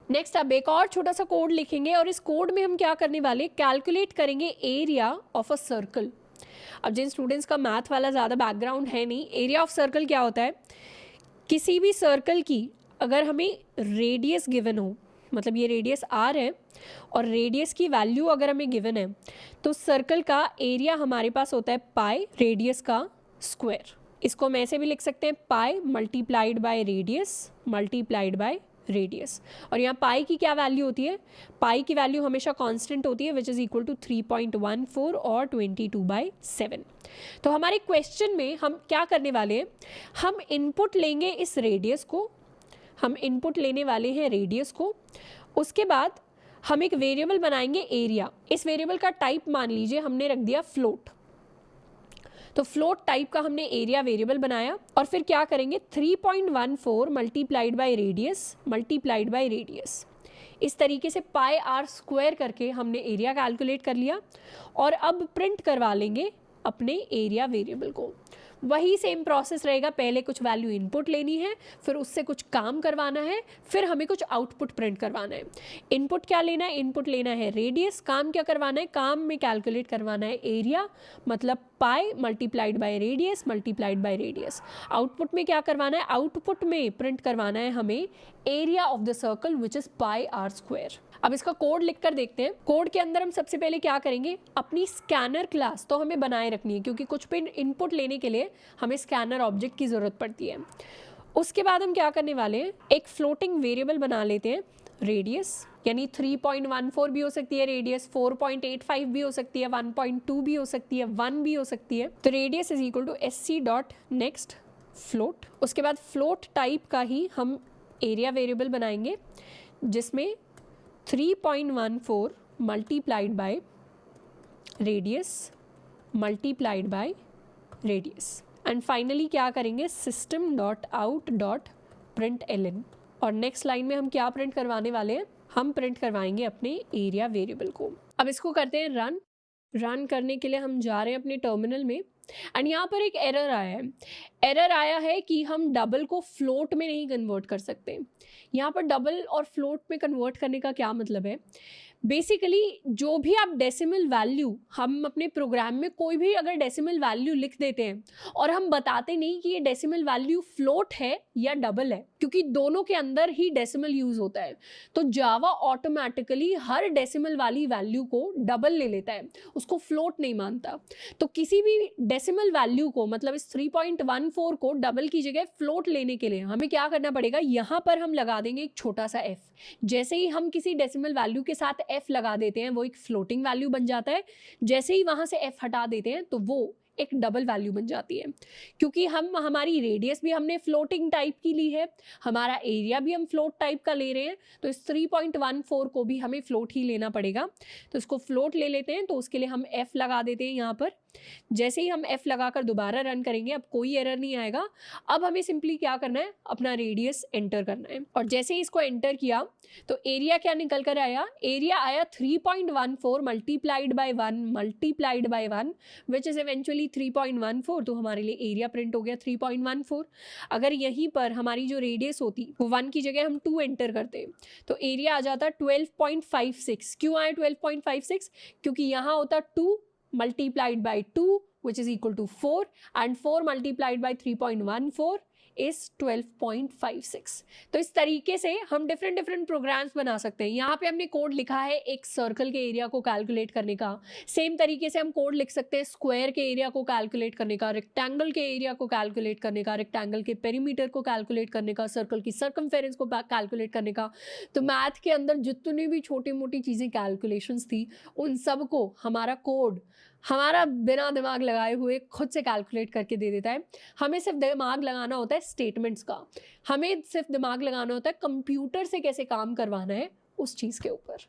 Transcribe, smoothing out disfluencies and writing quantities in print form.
Next अब एक और छोटा सा कोड लिखेंगे और इस कोड में हम क्या करने वाले, कैलकुलेट करेंगे एरिया ऑफ अ सर्कल। अब जिन स्टूडेंट्स का मैथ वाला ज़्यादा बैकग्राउंड है नहीं, एरिया ऑफ सर्कल क्या होता है, किसी भी सर्कल की अगर हमें रेडियस गिवन हो, मतलब ये रेडियस आर है और रेडियस की वैल्यू अगर हमें गिवन है, तो सर्कल का एरिया हमारे पास होता है पाई रेडियस का स्क्वायर। इसको हम ऐसे भी लिख सकते हैं, pi multiplied by radius multiplied by radius. और यहाँ पाई की क्या वैल्यू होती है, पाई की वैल्यू हमेशा कांस्टेंट होती है, विच इज़ इक्वल टू 3.14 और 22/7। तो हमारे क्वेश्चन में हम क्या करने वाले हैं, हम इनपुट लेंगे इस रेडियस को, हम इनपुट लेने वाले हैं रेडियस को, उसके बाद हम एक वेरिएबल बनाएंगे एरिया। इस वेरिएबल का टाइप मान लीजिए हमने रख दिया फ्लोट, तो फ्लोट टाइप का हमने एरिया वेरिएबल बनाया और फिर क्या करेंगे 3.14 multiplied by radius multiplied by radius. इस तरीके से पाई आर स्क्वायर करके हमने एरिया कैलकुलेट कर लिया और अब प्रिंट करवा लेंगे अपने एरिया वेरिएबल को। वही सेम प्रोसेस रहेगा, पहले कुछ वैल्यू इनपुट लेनी है, फिर उससे कुछ काम करवाना है, फिर हमें कुछ आउटपुट प्रिंट करवाना है। इनपुट क्या लेना है, इनपुट लेना है रेडियस, काम क्या करवाना है, काम में कैलकुलेट करवाना है एरिया, मतलब pi multiplied by radius multiplied by radius. Output में क्या करवाना है, आउटपुट में प्रिंट करवाना है हमें area of the circle which is pi r square. अब इसका कोड लिखकर देखते हैं। कोड के अंदर हम सबसे पहले क्या करेंगे, अपनी स्कैनर क्लास तो हमें बनाए रखनी है, क्योंकि कुछ भी इनपुट लेने के लिए हमें स्कैनर ऑब्जेक्ट की ज़रूरत पड़ती है। उसके बाद हम क्या करने वाले हैं, एक फ्लोटिंग वेरिएबल बना लेते हैं रेडियस, यानी 3.14 भी हो सकती है रेडियस, 4.85 भी हो सकती है, 1.2 भी हो सकती है, 1 भी हो सकती है। तो radius is equal to sc dot next float. उसके बाद फ्लोट टाइप का ही हम एरिया वेरिएबल बनाएंगे जिसमें 3.14 multiplied by radius multiplied by radius. And finally क्या करेंगे, system dot out dot print ln। और नेक्स्ट लाइन में हम क्या प्रिंट करवाने वाले हैं, हम प्रिंट करवाएंगे अपने एरिया वेरिएबल को। अब इसको करते हैं रन। रन करने के लिए हम जा रहे हैं अपने टर्मिनल में एंड यहाँ पर एक एरर आया है। एरर आया है कि हम डबल को फ्लोट में नहीं कन्वर्ट कर सकते। यहाँ पर डबल और फ्लोट में कन्वर्ट करने का क्या मतलब है, बेसिकली जो भी आप डेसिमल वैल्यू, हम अपने प्रोग्राम में कोई भी अगर डेसिमल वैल्यू लिख देते हैं और हम बताते नहीं कि ये डेसिमल वैल्यू फ्लोट है या डबल है, क्योंकि दोनों के अंदर ही डेसिमल यूज होता है, तो जावा ऑटोमेटिकली हर डेसिमल वाली वैल्यू को डबल ले लेता है, उसको फ्लोट नहीं मानता। तो किसी भी डेसिमल वैल्यू को, मतलब इस 3.14 को डबल की जगह फ्लोट लेने के लिए हमें क्या करना पड़ेगा, यहाँ पर हम लगा देंगे एक छोटा सा f। जैसे ही हम किसी डेसिमल वैल्यू के साथ f लगा देते हैं वो एक फ्लोटिंग वैल्यू बन जाता है, जैसे ही वहां से f हटा देते हैं तो वो एक डबल वैल्यू बन जाती है। क्योंकि हम हमारी रेडियस भी हमने फ्लोटिंग टाइप की ली है, हमारा एरिया भी हम फ्लोट टाइप का ले रहे हैं, तो इस 3.14 को भी हमें फ्लोट ही लेना पड़ेगा। तो इसको फ्लोट ले लेते हैं, तो उसके लिए हम f लगा देते हैं यहाँ पर। जैसे ही हम f लगाकर दोबारा रन करेंगे, अब कोई एरर नहीं आएगा। अब हमें सिंपली क्या करना है, अपना रेडियस एंटर करना है। और जैसे ही इसको एंटर किया तो एरिया क्या निकल कर आया, एरिया आया 3.14 multiplied by 1 multiplied by 1 which is eventually 3.14। तो हमारे लिए एरिया प्रिंट हो गया 3.14। अगर यहीं पर हमारी जो रेडियस होती वो 1 की जगह हम 2 एंटर करते तो एरिया आ जाता 12.56। क्यों आया 12.56, क्योंकि यहाँ होता 2 multiplied by 2 which is equal to 4 and 4 multiplied by 3.14 is 12.56। तो इस तरीके से हम डिफरेंट प्रोग्राम्स बना सकते हैं। यहाँ पे हमने कोड लिखा है एक सर्कल के एरिया को कैलकुलेट करने का, सेम तरीके से हम कोड लिख सकते हैं स्क्वायर के एरिया को कैलकुलेट करने का, रेक्टेंगल के एरिया को कैलकुलेट करने का, रेक्टेंगल के पेरीमीटर को कैलकुलेट करने का, सर्कल की सर्कमफेरेंस को कैलकुलेट करने का। तो मैथ के अंदर जितनी भी छोटी मोटी चीज़ें कैलकुलेशंस थी उन सबको हमारा कोड हमारा बिना दिमाग लगाए हुए खुद से कैलकुलेट करके दे देता है। हमें सिर्फ दिमाग लगाना होता है स्टेटमेंट्स का, हमें सिर्फ दिमाग लगाना होता है कंप्यूटर से कैसे काम करवाना है उस चीज़ के ऊपर।